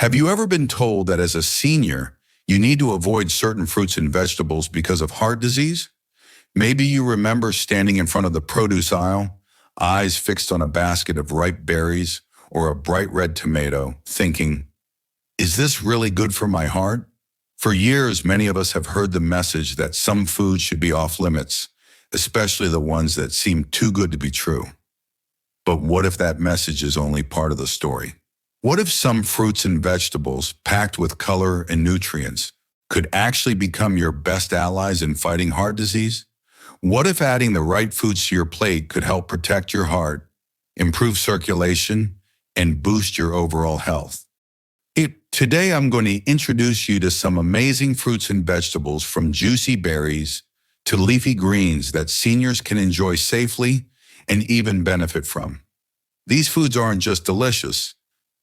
Have you ever been told that as a senior, you need to avoid certain fruits and vegetables because of heart disease? Maybe you remember standing in front of the produce aisle, eyes fixed on a basket of ripe berries or a bright red tomato, thinking, is this really good for my heart? For years, many of us have heard the message that some foods should be off limits, especially the ones that seem too good to be true. But what if that message is only part of the story? What if some fruits and vegetables packed with color and nutrients could actually become your best allies in fighting heart disease? What if adding the right foods to your plate could help protect your heart, improve circulation, and boost your overall health? Today I'm going to introduce you to some amazing fruits and vegetables, from juicy berries to leafy greens that seniors can enjoy safely and even benefit from. These foods aren't just delicious,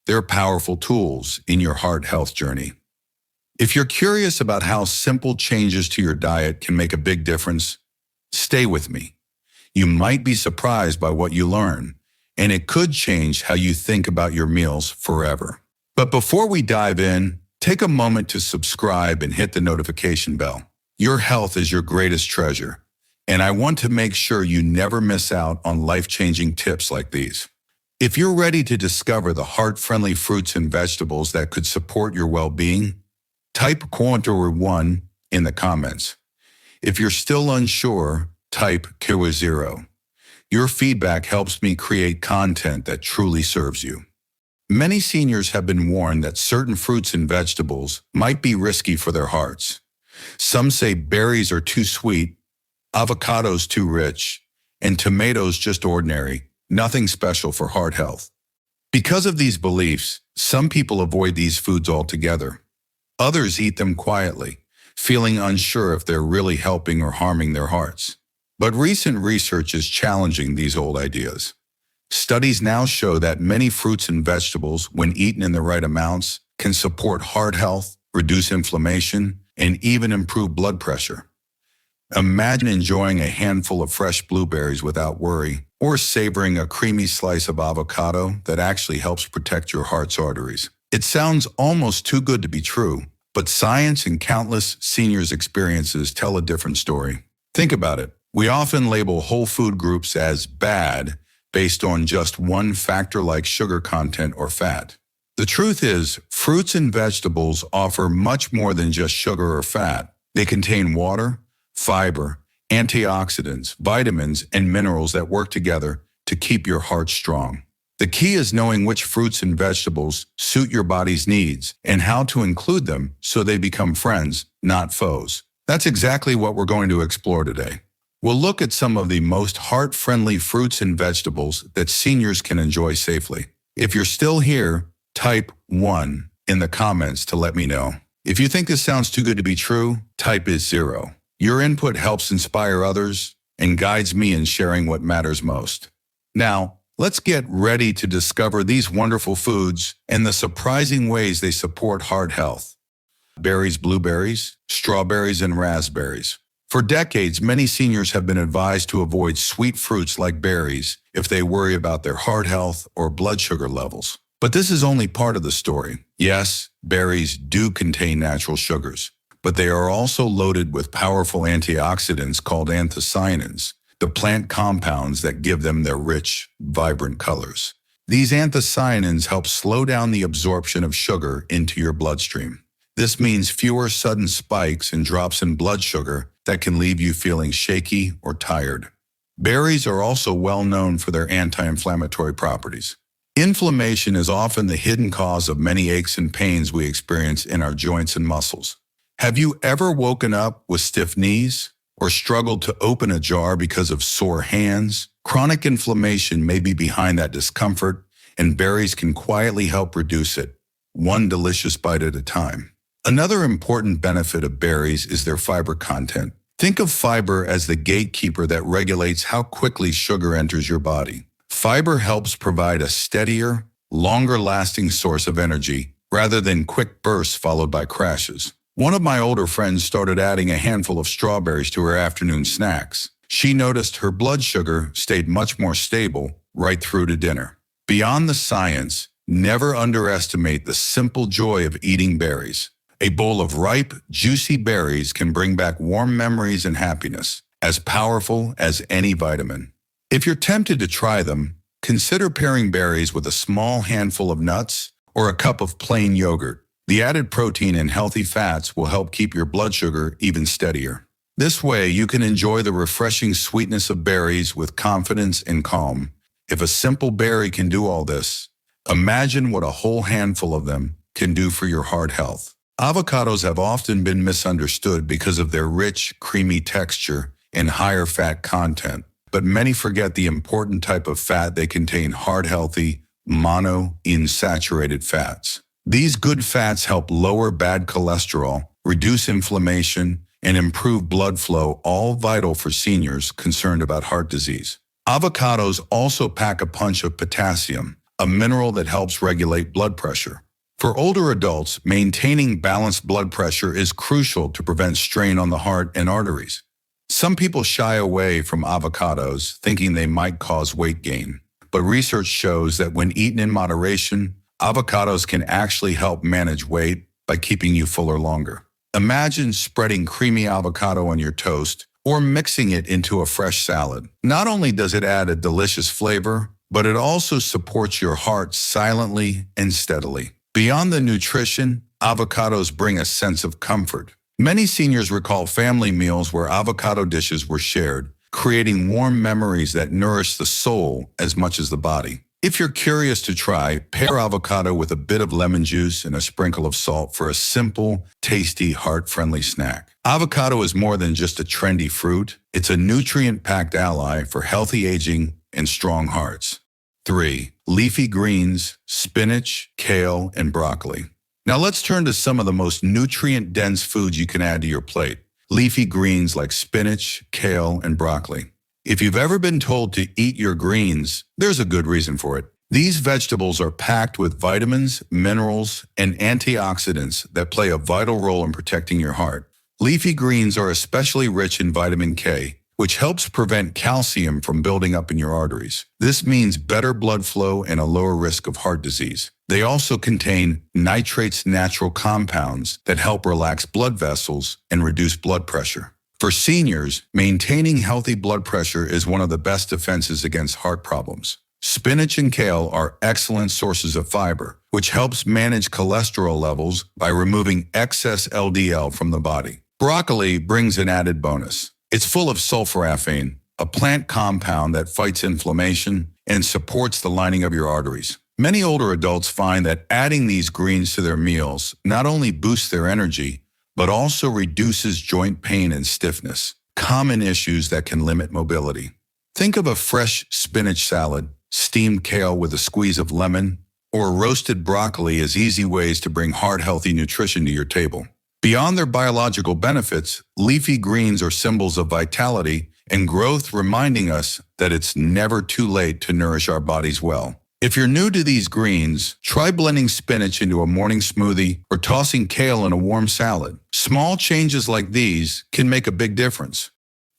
they're powerful tools in your heart health journey. If you're curious about how simple changes to your diet can make a big difference, stay with me. You might be surprised by what you learn, and it could change how you think about your meals forever. But before we dive in, take a moment to subscribe and hit the notification bell. Your health is your greatest treasure, and I want to make sure you never miss out on life-changing tips like these. If you're ready to discover the heart-friendly fruits and vegetables that could support your well-being, type Quantor 1 in the comments. If you're still unsure, type Kiwi 0. Your feedback helps me create content that truly serves you. Many seniors have been warned that certain fruits and vegetables might be risky for their hearts. Some say berries are too sweet, avocados too rich, and tomatoes just ordinary, nothing special for heart health. Because of these beliefs, some people avoid these foods altogether. Others eat them quietly, feeling unsure if they're really helping or harming their hearts. But recent research is challenging these old ideas. Studies now show that many fruits and vegetables, when eaten in the right amounts, can support heart health, reduce inflammation, and even improve blood pressure. Imagine enjoying a handful of fresh blueberries without worry, or savoring a creamy slice of avocado that actually helps protect your heart's arteries. It sounds almost too good to be true, but science and countless seniors' experiences tell a different story. Think about it. We often label whole food groups as bad based on just one factor like sugar content or fat. The truth is, fruits and vegetables offer much more than just sugar or fat. They contain water, fiber, antioxidants, vitamins, and minerals that work together to keep your heart strong. The key is knowing which fruits and vegetables suit your body's needs and how to include them so they become friends, not foes. That's exactly what we're going to explore today. We'll look at some of the most heart-friendly fruits and vegetables that seniors can enjoy safely. If you're still here, type 1 in the comments to let me know. If you think this sounds too good to be true, type 0. Your input helps inspire others and guides me in sharing what matters most. Now, let's get ready to discover these wonderful foods and the surprising ways they support heart health. Berries, blueberries, strawberries, and raspberries. For decades, many seniors have been advised to avoid sweet fruits like berries if they worry about their heart health or blood sugar levels. But this is only part of the story. Yes, berries do contain natural sugars, but they are also loaded with powerful antioxidants called anthocyanins, the plant compounds that give them their rich, vibrant colors. These anthocyanins help slow down the absorption of sugar into your bloodstream. This means fewer sudden spikes and drops in blood sugar that can leave you feeling shaky or tired. Berries are also well known for their anti-inflammatory properties. Inflammation is often the hidden cause of many aches and pains we experience in our joints and muscles. Have you ever woken up with stiff knees or struggled to open a jar because of sore hands? Chronic inflammation may be behind that discomfort, and berries can quietly help reduce it, one delicious bite at a time. Another important benefit of berries is their fiber content. Think of fiber as the gatekeeper that regulates how quickly sugar enters your body. Fiber helps provide a steadier, longer-lasting source of energy rather than quick bursts followed by crashes. One of my older friends started adding a handful of strawberries to her afternoon snacks. She noticed her blood sugar stayed much more stable right through to dinner. Beyond the science, Never underestimate the simple joy of eating berries. A bowl of ripe, juicy berries can bring back warm memories and happiness, as powerful as any vitamin. If you're tempted to try them, consider pairing berries with a small handful of nuts or a cup of plain yogurt. The added protein and healthy fats will help keep your blood sugar even steadier. This way, you can enjoy the refreshing sweetness of berries with confidence and calm. If a simple berry can do all this, imagine what a whole handful of them can do for your heart health. Avocados have often been misunderstood because of their rich, creamy texture and higher fat content, but many forget the important type of fat they contain: heart-healthy, monounsaturated fats. These good fats help lower bad cholesterol, reduce inflammation, and improve blood flow, all vital for seniors concerned about heart disease. Avocados also pack a punch of potassium, a mineral that helps regulate blood pressure. For older adults, maintaining balanced blood pressure is crucial to prevent strain on the heart and arteries. Some people shy away from avocados, thinking they might cause weight gain. But research shows that when eaten in moderation, avocados can actually help manage weight by keeping you fuller longer. Imagine spreading creamy avocado on your toast or mixing it into a fresh salad. Not only does it add a delicious flavor, but it also supports your heart silently and steadily. Beyond the nutrition, avocados bring a sense of comfort. Many seniors recall family meals where avocado dishes were shared, creating warm memories that nourish the soul as much as the body. If you're curious to try, pair avocado with a bit of lemon juice and a sprinkle of salt for a simple, tasty, heart-friendly snack. Avocado is more than just a trendy fruit. It's a nutrient-packed ally for healthy aging and strong hearts. 3. Leafy greens, spinach, kale, and broccoli. Now let's turn to some of the most nutrient-dense foods you can add to your plate. Leafy greens like spinach, kale, and broccoli. If you've ever been told to eat your greens, there's a good reason for it. These vegetables are packed with vitamins, minerals, and antioxidants that play a vital role in protecting your heart. Leafy greens are especially rich in vitamin K, which helps prevent calcium from building up in your arteries. This means better blood flow and a lower risk of heart disease. They also contain nitrates, natural compounds that help relax blood vessels and reduce blood pressure. For seniors, maintaining healthy blood pressure is one of the best defenses against heart problems. Spinach and kale are excellent sources of fiber, which helps manage cholesterol levels by removing excess LDL from the body. Broccoli brings an added bonus. It's full of sulforaphane, a plant compound that fights inflammation and supports the lining of your arteries. Many older adults find that adding these greens to their meals not only boosts their energy, but also reduces joint pain and stiffness, common issues that can limit mobility. Think of a fresh spinach salad, steamed kale with a squeeze of lemon, or roasted broccoli as easy ways to bring heart-healthy nutrition to your table. Beyond their biological benefits, leafy greens are symbols of vitality and growth, reminding us that it's never too late to nourish our bodies well. If you're new to these greens, try blending spinach into a morning smoothie or tossing kale in a warm salad. Small changes like these can make a big difference.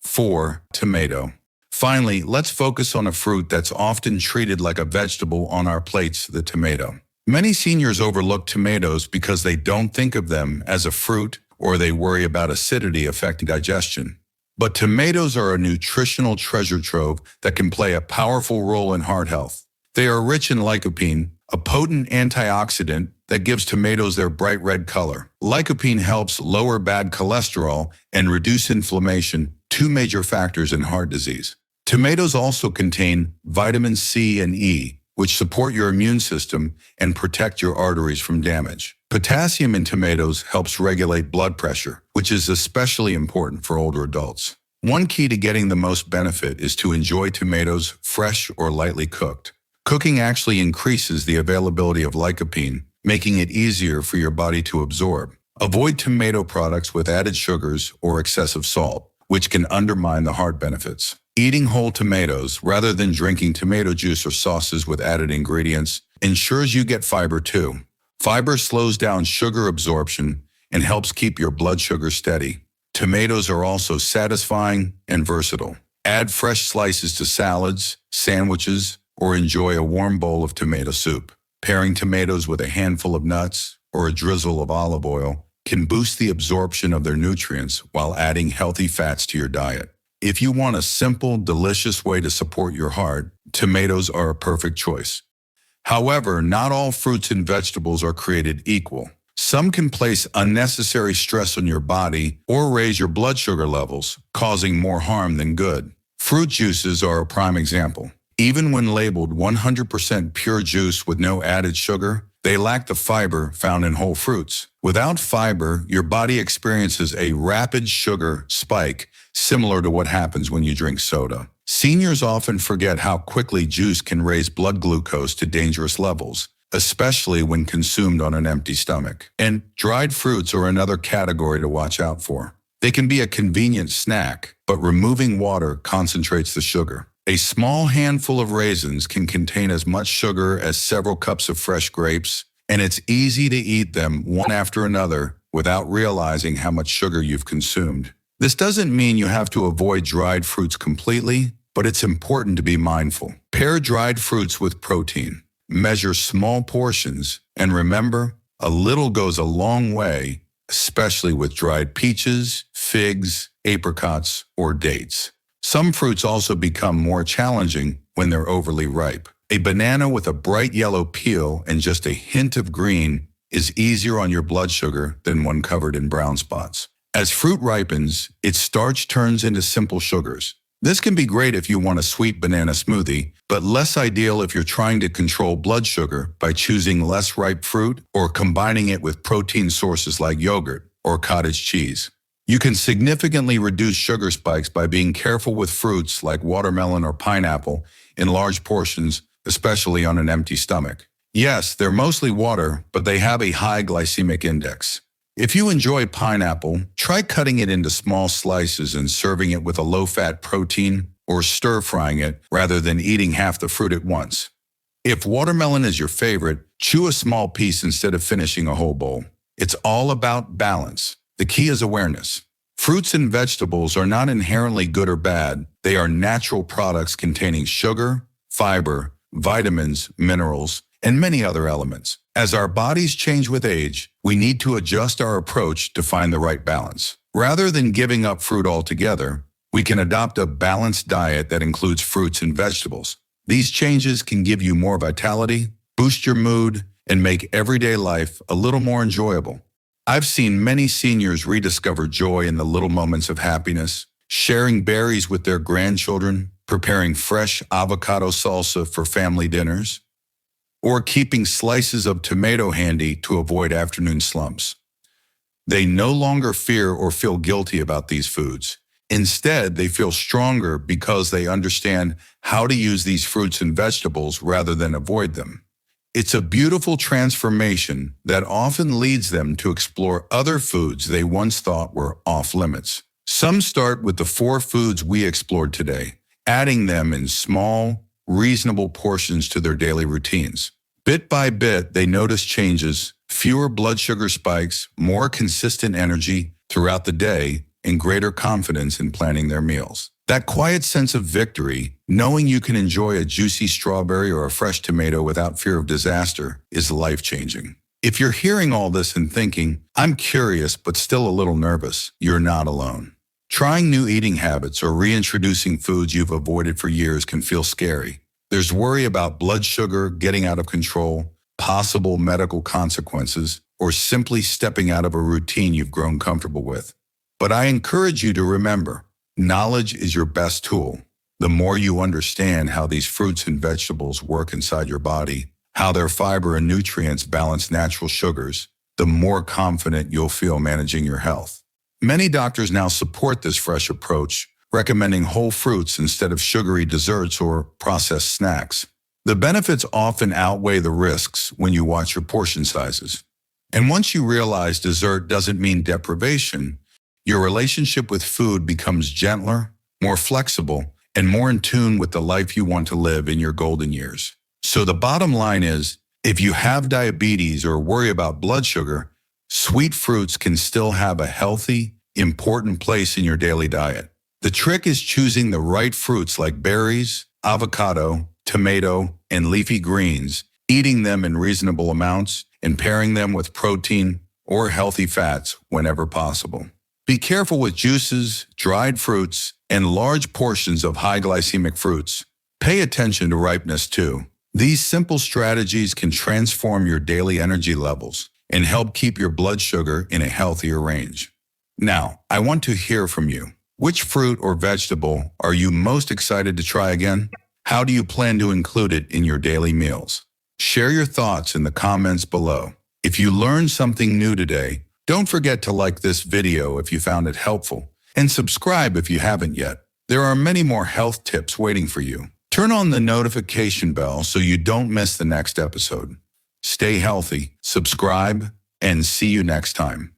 4. Tomato. Finally, let's focus on a fruit that's often treated like a vegetable on our plates, the tomato. Many seniors overlook tomatoes because they don't think of them as a fruit or they worry about acidity affecting digestion. But tomatoes are a nutritional treasure trove that can play a powerful role in heart health. They are rich in lycopene, a potent antioxidant that gives tomatoes their bright red color. Lycopene helps lower bad cholesterol and reduce inflammation, two major factors in heart disease. Tomatoes also contain vitamin C and E, which support your immune system and protect your arteries from damage. Potassium in tomatoes helps regulate blood pressure, which is especially important for older adults. One key to getting the most benefit is to enjoy tomatoes fresh or lightly cooked. Cooking actually increases the availability of lycopene, making it easier for your body to absorb. Avoid tomato products with added sugars or excessive salt, which can undermine the heart benefits. Eating whole tomatoes rather than drinking tomato juice or sauces with added ingredients ensures you get fiber too. Fiber slows down sugar absorption and helps keep your blood sugar steady. Tomatoes are also satisfying and versatile. Add fresh slices to salads, sandwiches, or enjoy a warm bowl of tomato soup. Pairing tomatoes with a handful of nuts or a drizzle of olive oil can boost the absorption of their nutrients while adding healthy fats to your diet. If you want a simple, delicious way to support your heart, tomatoes are a perfect choice. However, not all fruits and vegetables are created equal. Some can place unnecessary stress on your body or raise your blood sugar levels, causing more harm than good. Fruit juices are a prime example. Even when labeled 100% pure juice with no added sugar, they lack the fiber found in whole fruits. Without fiber, your body experiences a rapid sugar spike, similar to what happens when you drink soda. Seniors often forget how quickly juice can raise blood glucose to dangerous levels, especially when consumed on an empty stomach. And dried fruits are another category to watch out for. They can be a convenient snack, but removing water concentrates the sugar. A small handful of raisins can contain as much sugar as several cups of fresh grapes, and it's easy to eat them one after another without realizing how much sugar you've consumed. This doesn't mean you have to avoid dried fruits completely, but it's important to be mindful. Pair dried fruits with protein. Measure small portions, and remember, a little goes a long way, especially with dried peaches, figs, apricots, or dates. Some fruits also become more challenging when they're overly ripe. A banana with a bright yellow peel and just a hint of green is easier on your blood sugar than one covered in brown spots. As fruit ripens, its starch turns into simple sugars. This can be great if you want a sweet banana smoothie, but less ideal if you're trying to control blood sugar by choosing less ripe fruit or combining it with protein sources like yogurt or cottage cheese. You can significantly reduce sugar spikes by being careful with fruits like watermelon or pineapple in large portions, especially on an empty stomach. Yes, they're mostly water, but they have a high glycemic index. If you enjoy pineapple, try cutting it into small slices and serving it with a low-fat protein or stir-frying it rather than eating half the fruit at once. If watermelon is your favorite, chew a small piece instead of finishing a whole bowl. It's all about balance. The key is awareness. Fruits and vegetables are not inherently good or bad. They are natural products containing sugar, fiber, vitamins, minerals, and many other elements. As our bodies change with age, we need to adjust our approach to find the right balance. Rather than giving up fruit altogether, we can adopt a balanced diet that includes fruits and vegetables. These changes can give you more vitality, boost your mood, and make everyday life a little more enjoyable. I've seen many seniors rediscover joy in the little moments of happiness, sharing berries with their grandchildren, preparing fresh avocado salsa for family dinners, or keeping slices of tomato handy to avoid afternoon slumps. They no longer fear or feel guilty about these foods. Instead, they feel stronger because they understand how to use these fruits and vegetables rather than avoid them. It's a beautiful transformation that often leads them to explore other foods they once thought were off limits. Some start with the 4 foods we explored today, adding them in small, reasonable portions to their daily routines. Bit by bit, they notice changes, fewer blood sugar spikes, more consistent energy throughout the day, and greater confidence in planning their meals. That quiet sense of victory, knowing you can enjoy a juicy strawberry or a fresh tomato without fear of disaster, is life-changing. If you're hearing all this and thinking, I'm curious but still a little nervous, you're not alone. Trying new eating habits or reintroducing foods you've avoided for years can feel scary. There's worry about blood sugar getting out of control, possible medical consequences, or simply stepping out of a routine you've grown comfortable with. But I encourage you to remember, knowledge is your best tool. The more you understand how these fruits and vegetables work inside your body, how their fiber and nutrients balance natural sugars, the more confident you'll feel managing your health. Many doctors now support this fresh approach, recommending whole fruits instead of sugary desserts or processed snacks. The benefits often outweigh the risks when you watch your portion sizes. And once you realize dessert doesn't mean deprivation, your relationship with food becomes gentler, more flexible, and more in tune with the life you want to live in your golden years. So the bottom line is, if you have diabetes or worry about blood sugar, sweet fruits can still have a healthy, important place in your daily diet. The trick is choosing the right fruits like berries, avocado, tomato, and leafy greens, eating them in reasonable amounts, and pairing them with protein or healthy fats whenever possible. Be careful with juices, dried fruits, and large portions of high glycemic fruits. Pay attention to ripeness too. These simple strategies can transform your daily energy levels and help keep your blood sugar in a healthier range. Now, I want to hear from you. Which fruit or vegetable are you most excited to try again? How do you plan to include it in your daily meals? Share your thoughts in the comments below. If you learned something new today, don't forget to like this video if you found it helpful, and subscribe if you haven't yet. There are many more health tips waiting for you. Turn on the notification bell so you don't miss the next episode. Stay healthy, subscribe, and see you next time.